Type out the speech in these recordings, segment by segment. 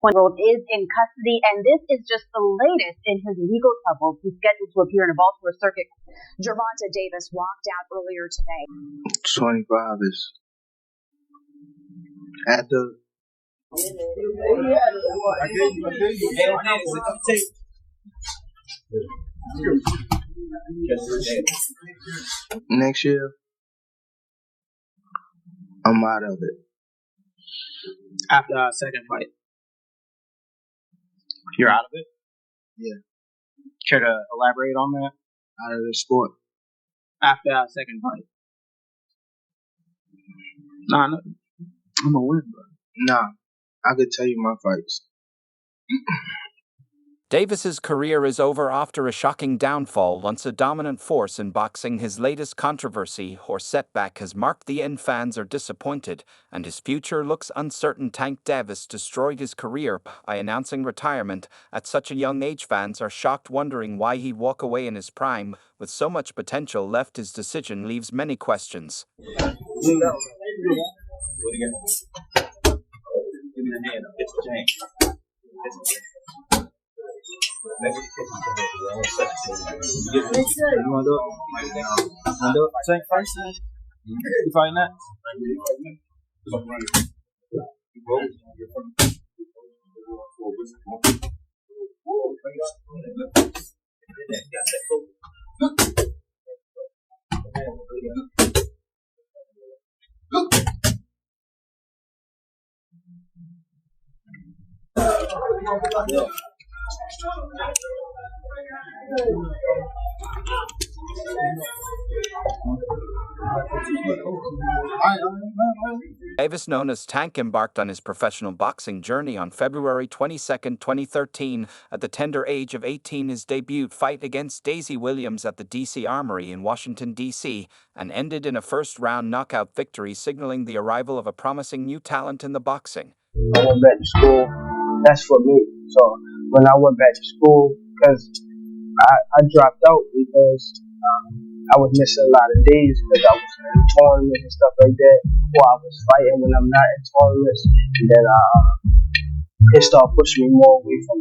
20-year-old is in custody, and this is just the latest in his legal troubles. He's scheduled to appear in a Baltimore circuit. Gervonta Davis walked out earlier today. 25 is at the. Next year, I'm out of it. After our second fight. You're out of it? Yeah. Care to elaborate on that? Out of the sport. After our second fight. Nah, no, I'm gonna win, bro. Nah, I could tell you my fights. Davis's career is over after a shocking downfall. Once a dominant force in boxing, his latest controversy or setback has marked the end. Fans are disappointed, and his future looks uncertain. Tank Davis destroyed his career by announcing retirement at such a young age. Fans are shocked, wondering why he'd walk away in his prime. With so much potential left, his decision leaves many questions. You want to do it? Tank first? You fighting that? Davis, known as Tank, embarked on his professional boxing journey on February 22, 2013. At the tender age of 18, his debut fight against Daisy Williams at the D.C. Armory in Washington, D.C., and ended in a first-round knockout victory, signaling the arrival of a promising new talent in the boxing. I went back to school. That's for me. So when I went back to school, because I dropped out because I was missing a lot of days because I was in tournaments and stuff like that, or I was fighting when I'm not in tournaments, and then it started pushing me more away from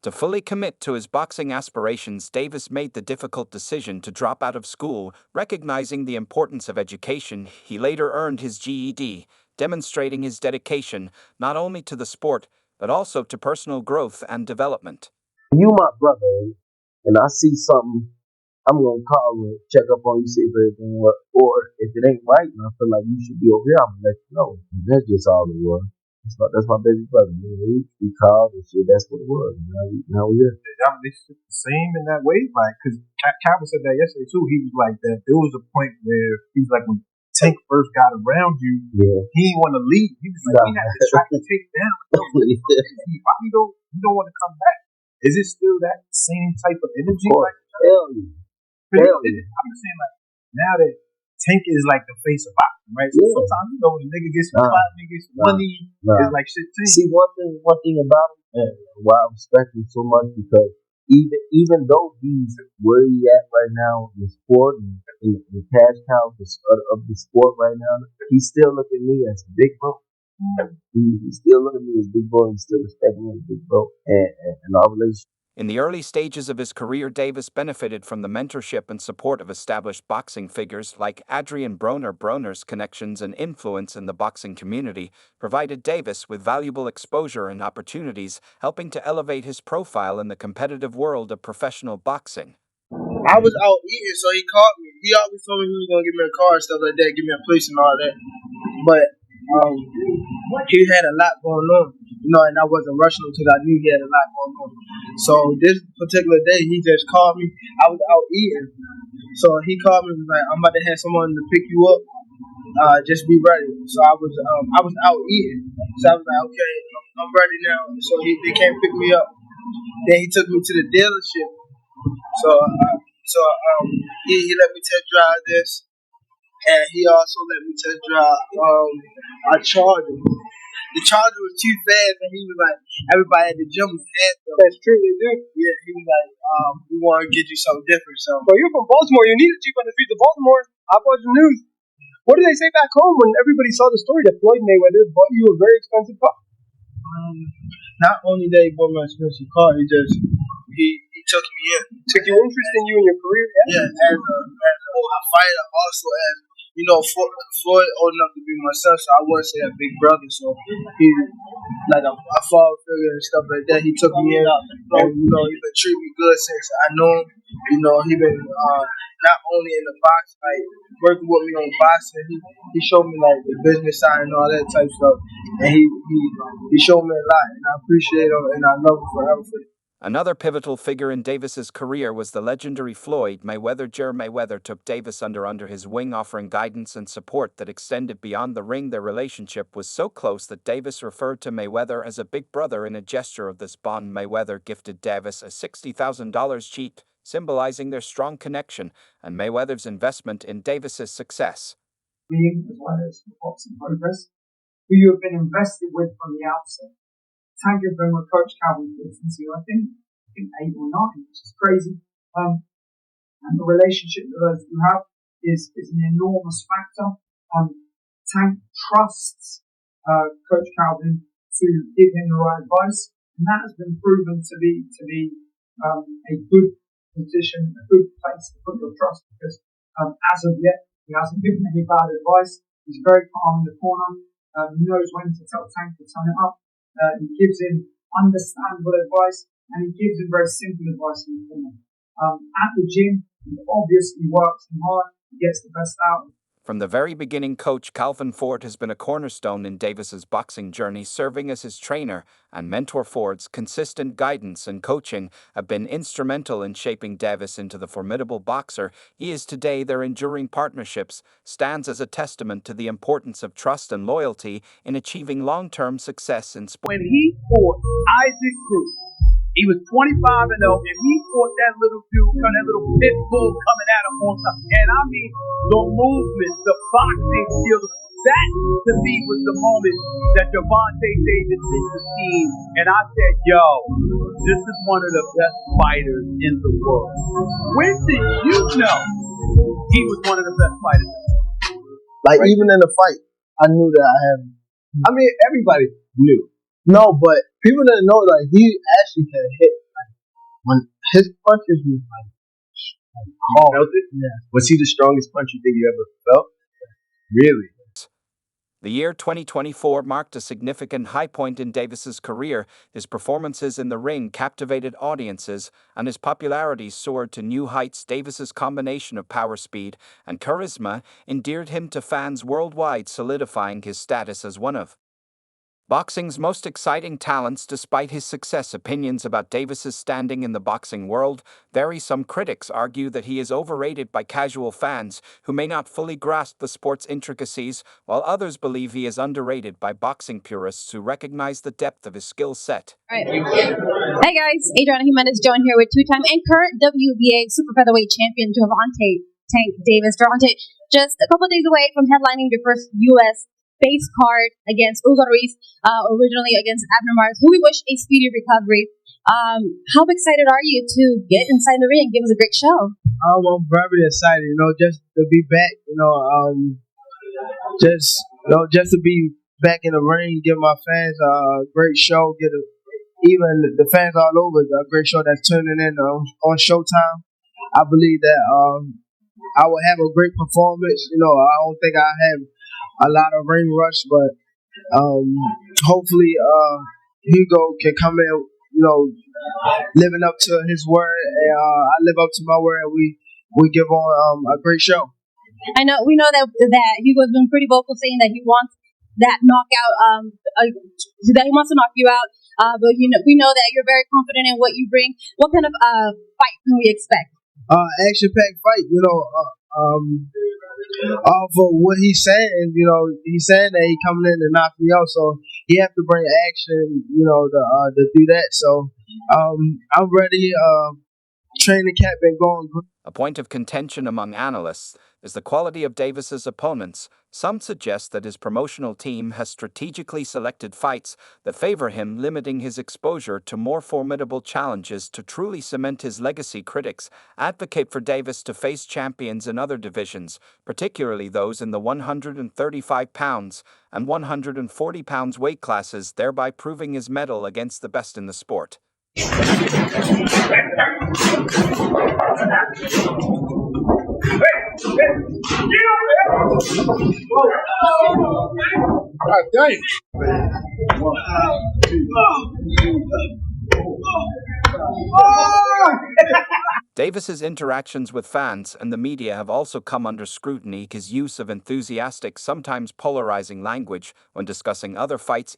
To fully commit to his boxing aspirations, Davis made the difficult decision to drop out of school. Recognizing the importance of education, he later earned his GED, demonstrating his dedication not only to the sport, but also to personal growth and development. You my brother, and I see something, I'm going to call and check up on you, see if everything works. Or if it ain't right and I feel like you should be over here, I'm going to let you know. That's just all it was. That's my baby brother. He called and shit, that's what it was. Now we're here. Y'all relationship the same in that way? Like, because Calvin said that yesterday too. He was like that. There was a point where he was like, when Tank first got around you, he didn't want to leave. He was like, we had to track the Tank down. Why you don't want to come back? Is it still that same type of energy? Of course. Hell yeah. I'm just saying, like, now that Tank is like the face of boxing, right? So sometimes, when a nigga gets some clout, nigga gets some money, it's like shit. See, one thing about him, and why I respect him so much, because even though he's where he at right now in the sport and in the cash cow of the sport right now, he still look at me as big bro. He still look at me as big bro and still respect me as big bro, and our relationship. In the early stages of his career, Davis benefited from the mentorship and support of established boxing figures like Adrian Broner. Broner's connections and influence in the boxing community provided Davis with valuable exposure and opportunities, helping to elevate his profile in the competitive world of professional boxing. I was out eating, so he called me. He always told me he was going to give me a car and stuff like that, give me a place and all that. But he had a lot going on, and I wasn't rushing him because I knew he had a lot going on. So this particular day, he just called me. I was out eating, so he called me and was like, "I'm about to have someone to pick you up. Just be ready." So I was out eating, so I was like, "Okay, I'm ready now." So they came pick me up. Then he took me to the dealership. So he let me test drive this. And he also let me test drive a Charger. The Charger was too fast, and he was like, everybody at the gym was fast. That's true, they do. Yeah, he was like, we want to get you something different. So, but you're from Baltimore. You need a Jeep on the streets of Baltimore. I watch the news. What did they say back home when everybody saw the story that Floyd Mayweather bought you a very expensive car? Not only that he bought my expensive car, he took me in. Took you interest in you in your career? Yeah, as a fighter, also as Floyd old enough to be my son, so I wouldn't say a big brother. So he like a father figure and stuff like that. He took me in, and he been treating me good since I knew him. He been not only in the box, like working with me on boxing. He showed me like the business side and all that type of stuff, and he showed me a lot, and I appreciate him and I love him forever for that. Another pivotal figure in Davis's career was the legendary Floyd Mayweather. Mayweather took Davis under his wing, offering guidance and support that extended beyond the ring. Their relationship was so close that Davis referred to Mayweather as a big brother. In a gesture of this bond, Mayweather gifted Davis a $60,000 cheat, symbolizing their strong connection and Mayweather's investment in Davis's success. Being as well as the boxing progress, who you have been invested with from the outset. Tank has been with Coach Calvin since I think 8 or 9, which is crazy. And the relationship that you have is an enormous factor. Tank trusts Coach Calvin to give him the right advice, and that has been proven to be a good position, a good place to put your trust, because as of yet, he hasn't given any bad advice. He's very calm in the corner. He knows when to tell Tank to turn it up. He gives him understandable advice, and he gives him very simple advice in the corner. At the gym, he obviously works hard. He gets the best out of it. From the very beginning, Coach Calvin Ford has been a cornerstone in Davis's boxing journey, serving as his trainer and mentor. Ford's consistent guidance and coaching have been instrumental in shaping Davis into the formidable boxer he is today. Their enduring partnerships stands as a testament to the importance of trust and loyalty in achieving long-term success in sport. When he fought Isaac Cruz, he was 25-0, and he fought that little dude, that little pit bull coming at him on top. And I mean, the movement, the boxing skills, that to me was the moment that Gervonta Davis hit the scene. And I said, yo, this is one of the best fighters in the world. When did you know he was one of the best fighters? Like, right. Even in the fight, I knew that I had. I mean, everybody knew. No, but people didn't know, like, he actually can hit. Like, when his punches was like hard. You felt it? Yeah. Was he the strongest punch you think you ever felt? Really? The year 2024 marked a significant high point in Davis's career. His performances in the ring captivated audiences, and his popularity soared to new heights. Davis's combination of power, speed, and charisma endeared him to fans worldwide, solidifying his status as one of boxing's most exciting talents. Despite his success, opinions about Davis's standing in the boxing world vary. Some critics argue that he is overrated by casual fans who may not fully grasp the sport's intricacies, while others believe he is underrated by boxing purists who recognize the depth of his skill set. All right. Hey guys, Adriana Jimenez joined here with two-time and current WBA super featherweight champion Gervonta Tank Davis. Gervonta, just a couple of days away from headlining your first U.S. base card against Hugo Ruiz, originally against Abner Mares, who we wish a speedy recovery. How excited are you to get inside the ring and give us a great show? I'm very excited, just to be back, just to be back in the ring, give my fans a great show, even the fans all over, a great show that's tuning in on Showtime. I believe that I will have a great performance. I don't think I have a lot of ring rush, but hopefully Hugo can come in, living up to his word, and I live up to my word, and we give on a great show. We know that Hugo's been pretty vocal saying that he wants that knockout, that he wants to knock you out. But we know that you're very confident in what you bring. What kind of fight can we expect? Action-packed fight. Off of what he's saying, he's saying that he's coming in to knock me out, so he have to bring action, to do that. So I'm ready. Training camp been going good. A point of contention among analysts, is the quality of Davis's opponents. Some suggest that his promotional team has strategically selected fights that favor him, limiting his exposure to more formidable challenges to truly cement his legacy. Critics advocate for Davis to face champions in other divisions, particularly those in the 135 pounds and 140 pounds weight classes, thereby proving his mettle against the best in the sport. God damn. Davis's interactions with fans and the media have also come under scrutiny. His use of enthusiastic, sometimes polarizing language when discussing other fights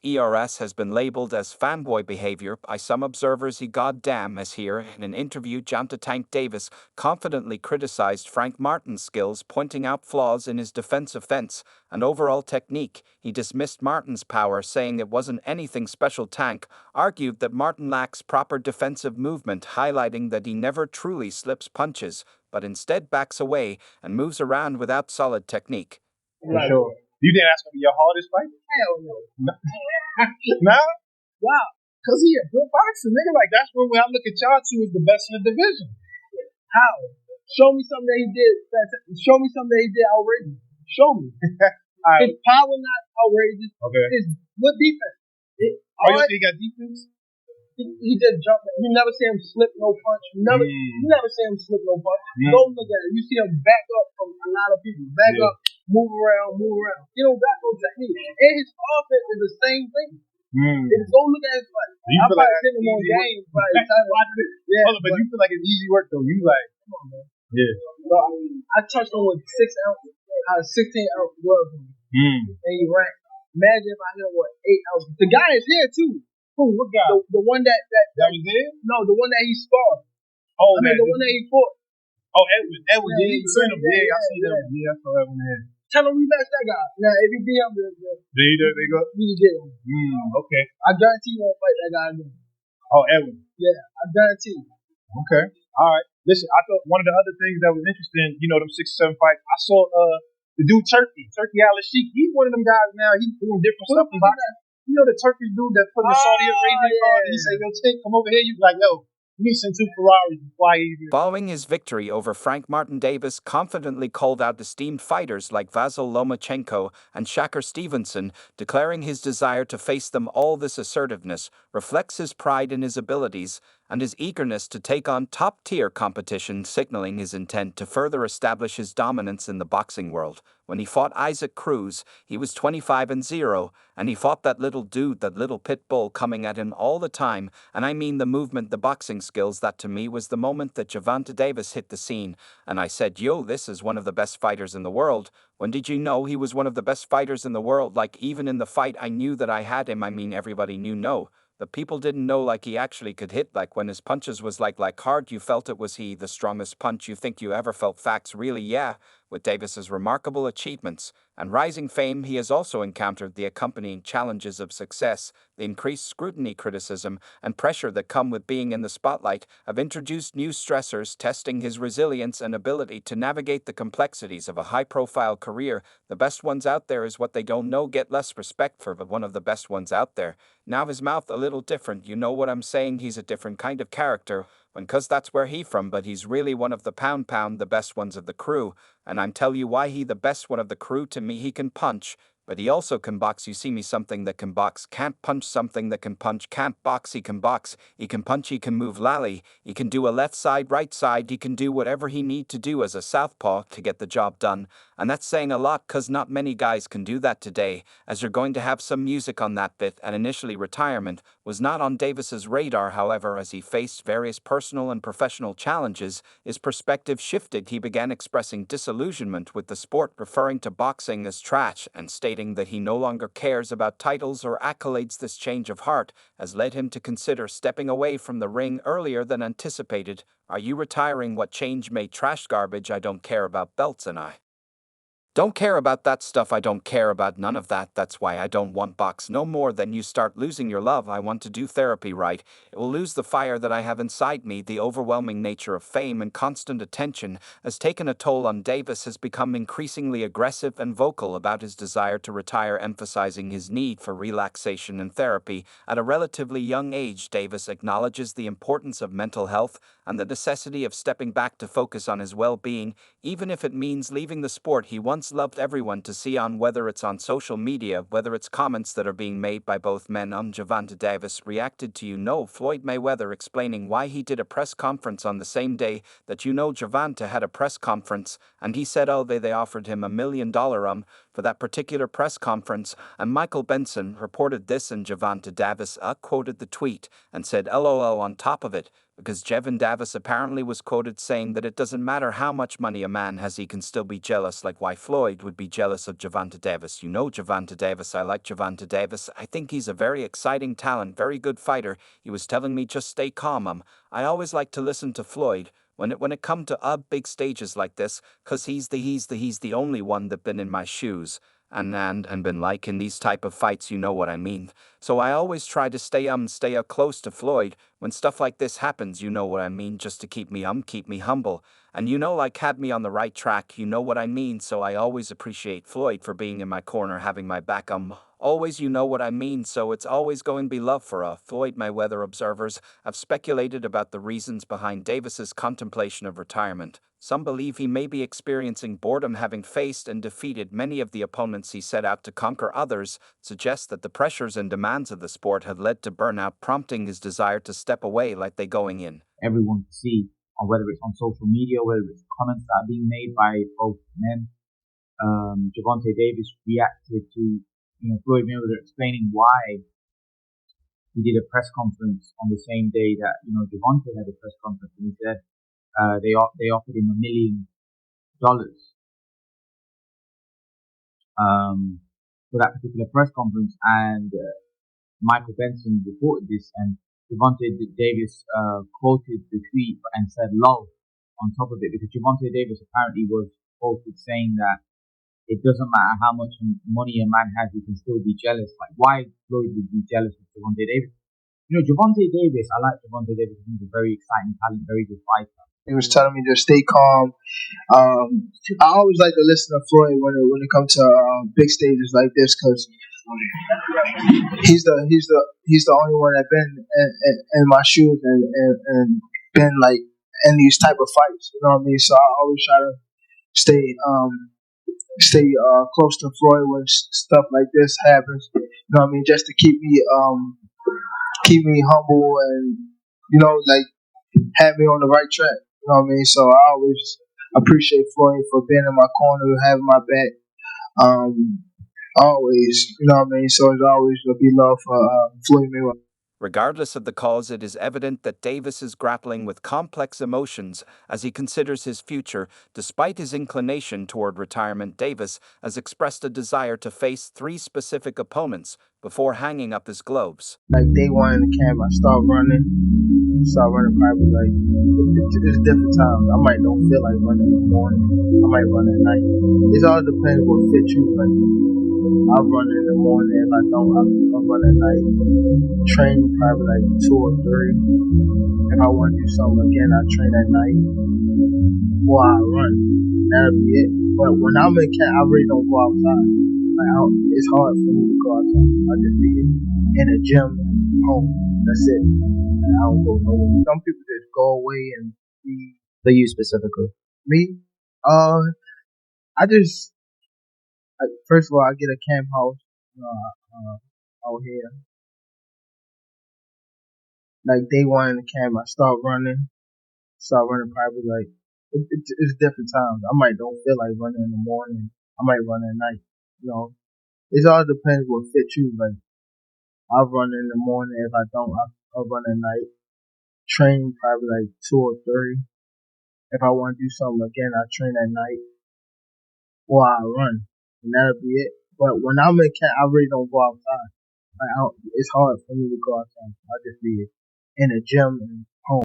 has been labeled as fanboy behavior by some observers. He goddamn as here in an interview, Gervonta Davis confidently criticized Frank Martin's skills, pointing out flaws in his defensive fence and overall technique. He dismissed Martin's power, saying it wasn't anything special. Tank argued that Martin lacks proper defensive movement, highlighting that he never truly slips punches, but instead backs away and moves around without solid technique. For sure. You think that's going to be your hardest fight? Hell no. Nah? Wow. Because he a good boxer, nigga. Like, that's when I look at y'all two as the best in the division. How? Show me something that he did. Show me something that he did outrageous. Show me. Right. His power not outrageous. Okay. His what defense? You think he got defense? He just jumped. You never see him slip no punch. You never see him slip no punch. Go look at him. You see him back up from a lot of people. Back up, move around. He don't got no technique. And his offense is the same thing. Go look at his fight. I'm probably sitting him on games by the time watching it. Yeah, but you feel like it's easy work though. You like, come on, man. Yeah. So, I touched him with 16-ounce gloves on. And he ranked. Imagine if I hit him with 8 ounces. The guy is here too. Who? What guy? The one that was there? No, the one that he sparred. Oh, the one that he fought. Oh, Edwin. Yeah, he seen him. Yeah, I seen him. Yeah, I saw Edwin there. Tell him rematch that guy. Now, if he DM him, they go. We can get him. Okay. I guarantee you won't fight that guy again. Oh, Edwin. Yeah, I guarantee you. Okay. All right. Listen, I thought one of the other things that was interesting, you know, them 6 or 7 fights. I saw the dude Turkey Al-Sheikh. He's one of them guys now. He's doing different stuff in boxing. You know the Turkish dude that put the Saudi Arabian card and he say, yo, Chick, come over here. You be like, yo, you need some 2 Ferraris to fly here. Following his victory over Frank Martin, Davis confidently called out esteemed fighters like Vasyl Lomachenko and Shakur Stevenson, declaring his desire to face them. All this assertiveness reflects his pride in his abilities and his eagerness to take on top-tier competition, signaling his intent to further establish his dominance in the boxing world. When he fought Isaac Cruz, he was 25-0, and he fought that little dude, that little pit bull coming at him all the time, and I mean the movement, the boxing skills. That to me was the moment that Gervonta Davis hit the scene, and I said, yo, this is one of the best fighters in the world. When did you know he was one of the best fighters in the world? Like, even in the fight, I knew that I had him. I mean, everybody knew, no. The people didn't know, like, he actually could hit, like when his punches was like hard, you felt it. Was he the strongest punch you think you ever felt? Facts, really, yeah. With Davis's remarkable achievements and rising fame, he has also encountered the accompanying challenges of success. The increased scrutiny, criticism, and pressure that come with being in the spotlight have introduced new stressors, testing his resilience and ability to navigate the complexities of a high-profile career. The best ones out there is what they don't know get less respect for, but one of the best ones out there. Now his mouth a little different, you know what I'm saying? He's a different kind of character, cause that's where he from, but he's really one of the pound, the best ones of the crew. And I'm tell you why he the best one of the crew. To me, he can punch, but he also can box. You see me, something that can box can't punch, something that can punch can't box. He can box, he can punch, he can move lally, he can do a left side, right side, he can do whatever he need to do as a southpaw to get the job done. And that's saying a lot, cause not many guys can do that today, as you're going to have some music on that bit. And initially retirement was not on Davis's radar. However, as he faced various personal and professional challenges, his perspective shifted. He began expressing disillusionment with the sport, referring to boxing as trash and stating that he no longer cares about titles or accolades. This change of heart has led him to consider stepping away from the ring earlier than anticipated. Are you retiring? What change made? Trash garbage. I don't care about belts, and I Don't care about that stuff. I don't care about none of that. That's why I don't want box no more than you start losing your love. I want to do therapy right. It will lose the fire that I have inside me. The overwhelming nature of fame and constant attention has taken a toll on Davis, has become increasingly aggressive and vocal about his desire to retire, emphasizing his need for relaxation and therapy. At a relatively young age, Davis acknowledges the importance of mental health and the necessity of stepping back to focus on his well-being, even if it means leaving the sport he once loved everyone to see on, whether it's on social media, whether it's comments that are being made by both men. Gervonta Davis reacted to Floyd Mayweather explaining why he did a press conference on the same day that Gervonta had a press conference, and he said they offered him $1 million for that particular press conference, and Michael Benson reported this, and Gervonta Davis quoted the tweet and said LOL on top of it, because Gervonta Davis apparently was quoted saying that it doesn't matter how much money a man has, he can still be jealous, like why Floyd would be jealous of Gervonta Davis. Gervonta Davis, I like Gervonta Davis. I think he's a very exciting talent, very good fighter. He was telling me just stay calm. I always like to listen to Floyd when it come to big stages like this, cause he's the only one that been in my shoes and been like in these type of fights, you know what I mean. So I always try to stay up close to Floyd when stuff like this happens, you know what I mean, just to keep me humble. And like had me on the right track, you know what I mean. So I always appreciate Floyd for being in my corner, having my back. Always, you know what I mean. So it's always going to be love for Floyd Mayweather. Observers have speculated about the reasons behind Davis's contemplation of retirement. Some believe he may be experiencing boredom, having faced and defeated many of the opponents he set out to conquer. Others suggest that the pressures and demands of the sport have led to burnout, prompting his desire to step away like they going in. Everyone to see, or whether it's on social media, whether it's comments that are being made by both men. Gervonta Davis reacted to Floyd Mayweather explaining why he did a press conference on the same day that Gervonta had a press conference, and he said they offered him $1 million for that particular press conference, and Michael Benson reported this, and Gervonta Davis quoted the tweet and said "lol" on top of it, because Gervonta Davis apparently was quoted saying that it doesn't matter how much money a man has, he can still be jealous. Like, why Floyd would be jealous of Gervonta Davis? Gervonta Davis, I like Gervonta Davis. He's a very exciting talent, very good fighter. He was telling me to stay calm. I always like to listen to Floyd when it comes to big stages like this, because he's the only one that been in my shoes and been like in these type of fights. You know what I mean? So I always try to stay close to Floyd when stuff like this happens. You know what I mean? Just to keep me humble and like have me on the right track. You know what I mean? So I always appreciate Floyd for being in my corner, having my back. Always, you know what I mean? So it's always going to be love for Floyd Mayweather. Regardless of the cause, it is evident that Davis is grappling with complex emotions as he considers his future. Despite his inclination toward retirement, Davis has expressed a desire to face 3 specific opponents before hanging up his gloves. Like day one in the camp, I start running probably like, it's different times. I might don't feel like running in the morning. I might run at night. It all depends what fit you. Like, I'll run in the morning. If I don't, I'll run at night. Training probably like 2 or 3. If I want to do something again, I train at night. Or I run. That'll be it. But when I'm in camp, I really don't go outside. Like, it's hard for me to go outside. I just be in the gym and home. That's it. And I don't go nowhere. Some people just go away and be. For you specifically? Me? First of all, I get a camp house out here. Like day one in the camp, I start running probably like, it's different times. I might don't feel like running in the morning. I might run at night. It all depends what fits you. Like, I'll run in the morning. If I don't, I'll run at night. Train probably like 2 or 3. If I want to do something again, I train at night. Or I run. And that'll be it. But when I'm in camp, I really don't go outside. Like, it's hard for me to go outside. I'll just be in the gym and